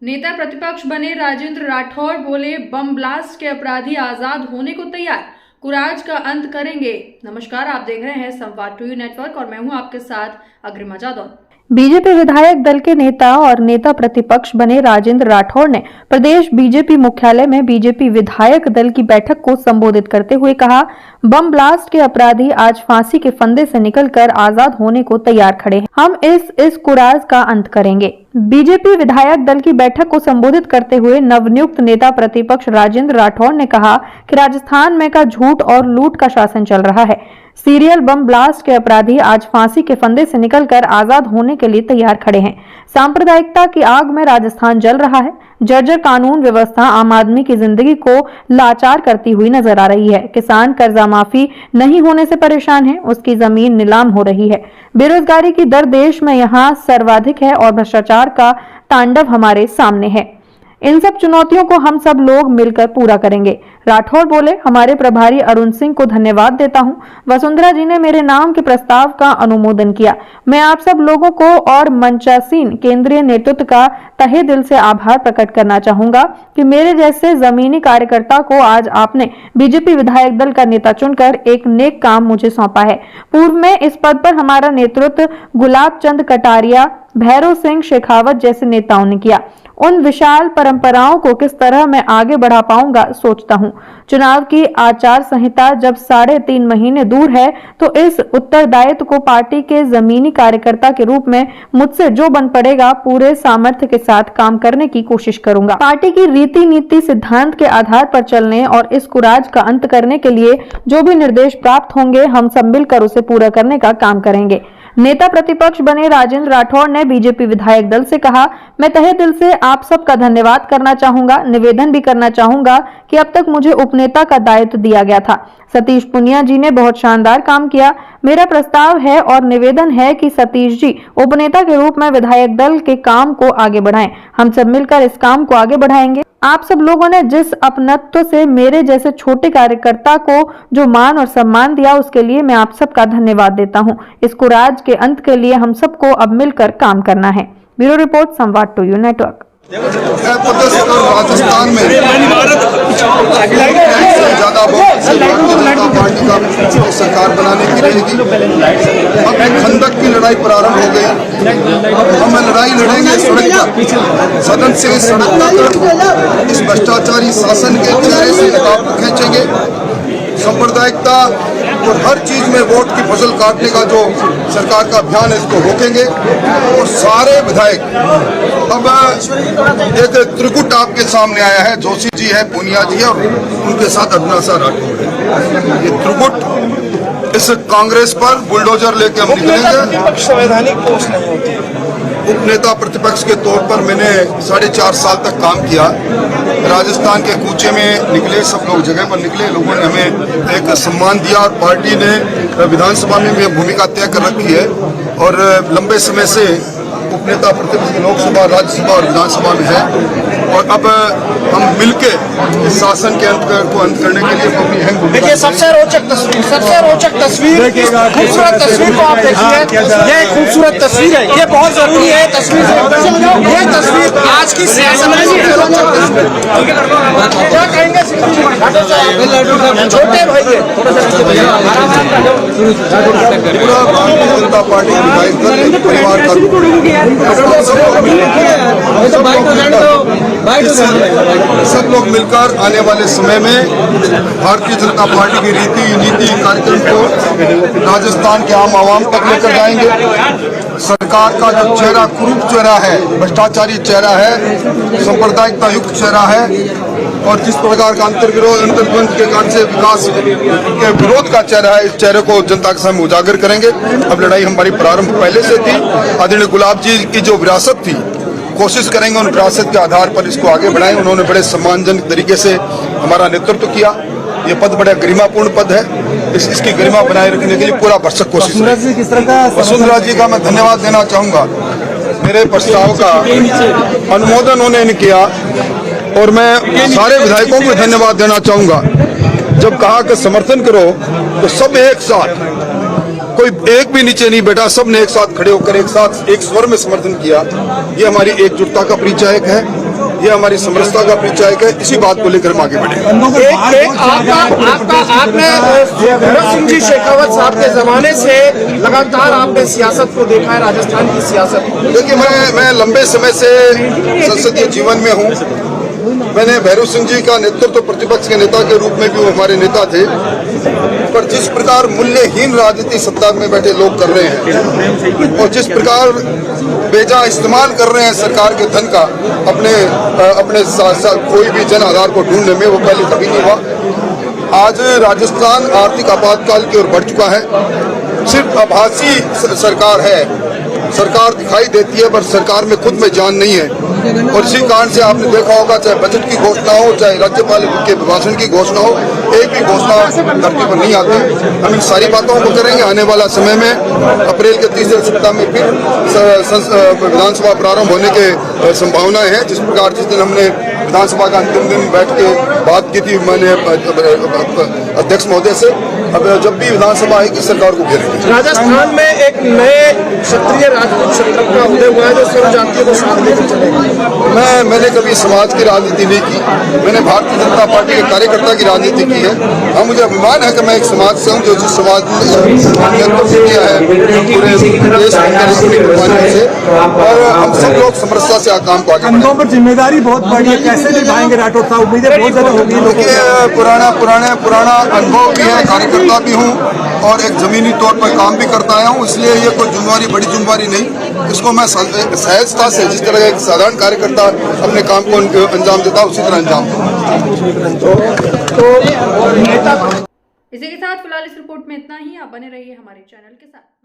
नेता प्रतिपक्ष बने राजेंद्र राठौड़ बोले, बम ब्लास्ट के अपराधी आजाद होने को तैयार, कुराज का अंत करेंगे। नमस्कार, आप देख रहे हैं संवाद टू यू नेटवर्क और मैं हूं आपके साथ अग्रिमा जादव। बीजेपी विधायक दल के नेता और नेता प्रतिपक्ष बने राजेंद्र राठौड़ ने प्रदेश बीजेपी मुख्यालय में बीजेपी विधायक दल की बैठक को संबोधित करते हुए कहा, बम ब्लास्ट के अपराधी आज फांसी के फंदे से निकलकर आजाद होने को तैयार खड़े हैं। हम इस कुराज का अंत करेंगे। बीजेपी विधायक दल की बैठक को संबोधित करते हुए नवनियुक्त नेता प्रतिपक्ष राजेंद्र राठौड़ ने कहा कि राजस्थान में का झूठ और लूट का शासन चल रहा है। सीरियल बम ब्लास्ट के अपराधी आज फांसी के फंदे से निकलकर आजाद होने के लिए तैयार खड़े हैं। सांप्रदायिकता की आग में राजस्थान जल रहा है। जर्जर कानून व्यवस्था आम आदमी की जिंदगी को लाचार करती हुई नजर आ रही है। किसान कर्जा माफी नहीं होने से परेशान है, उसकी जमीन नीलाम हो रही है। बेरोजगारी की दर देश में यहाँ सर्वाधिक है और भ्रष्टाचार का तांडव हमारे सामने है। इन सब चुनौतियों को हम सब लोग मिलकर पूरा करेंगे। राठौड़ बोले, हमारे प्रभारी अरुण सिंह को धन्यवाद देता हूं। वसुंधरा जी ने मेरे नाम के प्रस्ताव का अनुमोदन किया। मैं आप सब लोगों को और मंचासीन केंद्रीय नेतृत्व का तहे दिल से आभार प्रकट करना चाहूंगा कि मेरे जैसे जमीनी कार्यकर्ता को आज आपने बीजेपी विधायक दल का नेता चुनकर एक नेक काम मुझे सौंपा है। पूर्व में इस पद पर हमारा नेतृत्व गुलाब चंद कटारिया, भैरव सिंह शेखावत जैसे नेताओं ने किया। उन विशाल परंपराओं को किस तरह मैं आगे बढ़ा पाऊंगा सोचता हूं। चुनाव की आचार संहिता जब 3.5 महीने दूर है तो इस उत्तरदायित्व को पार्टी के जमीनी कार्यकर्ता के रूप में मुझसे जो बन पड़ेगा पूरे सामर्थ्य के साथ काम करने की कोशिश करूंगा। पार्टी की रीति नीति सिद्धांत के आधार पर चलने और इस कुराज का अंत करने के लिए जो भी निर्देश प्राप्त होंगे हम सब मिलकर उसे पूरा करने का काम करेंगे। नेता प्रतिपक्ष बने राजेंद्र राठौड़ ने बीजेपी विधायक दल से कहा, मैं तहे दिल से आप सबका धन्यवाद करना चाहूंगा। निवेदन भी करना चाहूंगा कि अब तक मुझे उपनेता का दायित्व दिया गया था। सतीश पुनिया जी ने बहुत शानदार काम किया। मेरा प्रस्ताव है और निवेदन है कि सतीश जी उपनेता के रूप में विधायक दल के काम को आगे बढ़ाएं। हम सब मिलकर इस काम को आगे बढ़ाएंगे। आप सब लोगों ने जिस अपनत्व से मेरे जैसे छोटे कार्यकर्ता को जो मान और सम्मान दिया उसके लिए मैं आप सबका धन्यवाद देता हूं। इस कुराज के अंत के लिए हम सबको अब मिलकर काम करना है। ब्यूरो रिपोर्ट, संवाद टू यू नेटवर्क। राजस्थान में ज्यादा पार्टी का सरकार बनाने की रहेगी। अब खंदक की लड़ाई प्रारंभ हो गई। हम लड़ाई लड़ेंगे सड़क पर, सदन से सड़क तक इस भ्रष्टाचारी शासन के चेहरे से नकाब खींचेंगे। सांप्रदायिकता और हर चीज में वोट की फसल काटने का जो सरकार का अभियान है इसको रोकेंगे। और सारे विधायक अब एक त्रिकुट आपके सामने आया है। जोशी जी है, पुनिया जी है और उनके साथ अभिनाशा राठौड़ है। ये त्रिकुट इस कांग्रेस पर बुलडोजर लेके हम निकलेंगे। संवैधानिक पोस्ट नहीं होती। उपनेता प्रतिपक्ष के तौर पर मैंने 4.5 साल तक काम किया। राजस्थान के कूचे में निकले, सब लोग जगह पर निकले, लोगों ने हमें एक सम्मान दिया और पार्टी ने विधानसभा में भी भूमिका तय कर रखी है और लंबे समय से उपनेता प्रतिपक्ष लोकसभा, राज्यसभा और विधानसभा में है। और अब हम मिलके इस शासन के अंत करने के लिए अपनी अहम भूमिका। देखिए, सबसे रोचक तस्वीर खूबसूरत तस्वीर को आप देखिए। ये खूबसूरत तस्वीर है, ये बहुत जरूरी है तस्वीर। ये तस्वीर आज की सियासत में क्या कहेंगे? छोटे भाई पूरा भारतीय जनता पार्टी विधायक दल परिवार सब लोग मिलकर आने वाले समय में भारतीय जनता पार्टी की रीति नीति कार्यक्रम को राजस्थान के आम आवाम तक लेकर जाएंगे। सरकार का जो चेहरा कुरूप चेहरा है, भ्रष्टाचारी चेहरा है, सांप्रदायिकता युक्त चेहरा है और जिस प्रकार का अंतर्विरोध के कारण से विकास के विरोध का चेहरा है, इस चेहरे को जनता के सामने उजागर करेंगे। अब लड़ाई हमारी प्रारंभ पहले से थी। आदरणीय गुलाब जी की जो विरासत थी, कोशिश करेंगे उन विरासत के आधार पर इसको आगे बढ़ाएं। उन्होंने बड़े सम्मानजनक तरीके से हमारा नेतृत्व किया। ये पद बड़ा गरिमापूर्ण पद है। इसकी गरिमा बनाए रखने के लिए पूरा भरसक कोशिश करेंगे। वसुंधरा जी का मैं धन्यवाद देना चाहूंगा। मेरे प्रस्ताव का अनुमोदन उन्होंने किया और मैं सारे विधायकों को धन्यवाद देना चाहूंगा। जब कहा कि समर्थन करो तो सब एक साथ, कोई एक भी नीचे नहीं बैठा, सबने एक साथ खड़े होकर एक साथ एक स्वर में समर्थन किया। ये हमारी एकजुटता का परिचायक है। ये हमारी समरसता का परिचायक है। इसी बात को लेकर हम आगे बढ़ेंगे। आपने भैरव सिंह जी शेखावत साहब के जमाने से लगातार आपने सियासत को देखा है, राजस्थान की सियासत। देखिए, मैं लंबे समय से संसदीय जीवन में हूँ। मैंने भैरव सिंह जी का नेतृत्व प्रतिपक्ष के नेता के रूप में भी वो हमारे नेता थे, पर जिस प्रकार मूल्यहीन राजनीति सत्ता में बैठे लोग कर रहे हैं और जिस प्रकार बेजा इस्तेमाल कर रहे हैं सरकार के धन का अपने साथ कोई भी जन आधार को ढूंढने में, वो पहले कभी नहीं हुआ। आज राजस्थान आर्थिक आपातकाल की ओर बढ़ चुका है। सिर्फ आभासी सरकार है, सरकार दिखाई देती है पर सरकार में खुद में जान नहीं है। और इसी कारण से आपने देखा होगा, चाहे बजट की घोषणा हो, चाहे राज्यपाल के भाषण की घोषणा हो, एक भी घोषणा धरती पर नहीं आती। हम इन सारी बातों को करेंगे। आने वाला समय में अप्रैल के तीसरे सप्ताह में फिर विधानसभा प्रारंभ होने के संभावनाएं हैं। जिस प्रकार जिस दिन हमने विधानसभा का अंतिम दिन बैठ के बात की थी मैंने अध्यक्ष महोदय से, अब जब भी विधानसभा आएगी सरकार को घेरेंगे। राजस्थान में एक नए क्षत्रिय राजपूत संगठन का उदय हुआ है जो सर्व जातियों को साथ लेकर चलेगा। मैंने कभी समाज की राजनीति नहीं की। मैंने भारतीय जनता पार्टी के कार्यकर्ता की राजनीति की है। हाँ, मुझे अभिमान है कि मैं एक समाज से हूँ जो जिस समाज ने किया है पूरे देश से, और हम सब लोग समरसता से काम को आगे कंधों पर जिम्मेदारी बहुत बड़ी है, कैसे निभाएंगे राठौर साहब? उम्मीदें बहुत ज्यादा होगी। देखिए, पुराना अनुभव भी है, कार्यकर्ता भी हूँ और एक जमीनी तौर पर काम भी करता आया हूँ, इसलिए ये कोई जिम्मेवारी बड़ी जिम्मेवारी नहीं। इसको मैं सहजता से, जिस तरह एक साधारण कार्यकर्ता अपने काम को अंजाम देता उसी तरह अंजाम दूंगा। इसी के साथ फिलहाल इस रिपोर्ट में इतना ही। आप बने रहिए हमारे चैनल के साथ।